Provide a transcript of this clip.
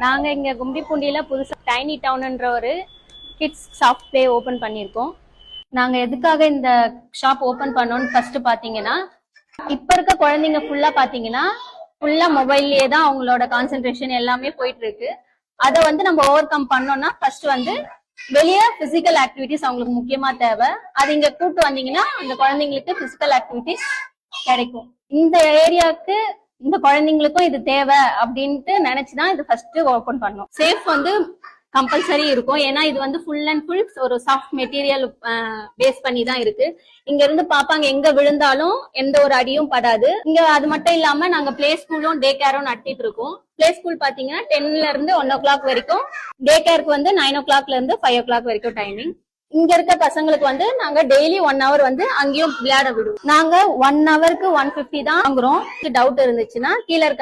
நாங்க இங்க கும்மிடிப்பூண்டியில புதுசா டைனி டவுன்ன்ற ஒரு கிட்ஸ் சாஃப்ட் பிளே ஓபன் பண்ணிருக்கோம். நாங்க எதுக்காக இந்த ஷாப் ஓபன் பண்ணோம்னு ஃபர்ஸ்ட் பாத்தீங்கன்னா, இப்ப இருக்க குழந்தைங்க ஃபுல்லா பாத்தீங்கன்னா ஃபுல்லா மொபைல்லயே தான் அவங்களோட கான்சென்ட்ரேஷன் எல்லாமே போயிட்டு இருக்கு. அதை வந்து நம்ம ஓவர் கம் பண்ணோம்னா ஃபர்ஸ்ட் வந்து வெளிய பிசிக்கல் ஆக்டிவிட்டிஸ் அவங்களுக்கு முக்கியமா தேவை. அது இங்க கூட்டு வந்தீங்கன்னா அந்த குழந்தைங்களுக்கு பிசிக்கல் ஆக்டிவிட்டிஸ் கிடைக்கும். இந்த ஏரியாவுக்கு இந்த குழந்தைங்களுக்கும் இது தேவை அப்படின்ட்டு நினைச்சுதான் இது ஃபர்ஸ்ட் ஓபன் பண்ணோம். சேஃப் வந்து கம்பல்சரி இருக்கும். ஏன்னா இது வந்து ஃபுல் அண்ட் ஃபுல் ஒரு சாஃப்ட் மெட்டீரியல் பேஸ் பண்ணி தான் இருக்கு. இங்க இருந்து பாப்பாங்க எங்க விழுந்தாலும் எந்த ஒரு அடியும் படாது. இங்க அது மட்டும் இல்லாம நாங்க பிளே ஸ்கூலும் டே கேரும் நடத்திட்டு இருக்கோம். பிளே ஸ்கூல் பாத்தீங்கன்னா 10ல இருந்து 1 o'clock வரைக்கும், டே கேருக்கு வந்து 9 o'clockல இருந்து 5 o'clock வரைக்கும் டைமிங். இங்க இருக்க பசங்களுக்கு வந்து நாங்க டெய்லி 1 hour வந்து அங்கேயும் விளையாட விடுவோம். நாங்க 1 hourக்கு 150 தான் வாங்குறோம். டவுட் இருந்துச்சுன்னா கீழே இருக்க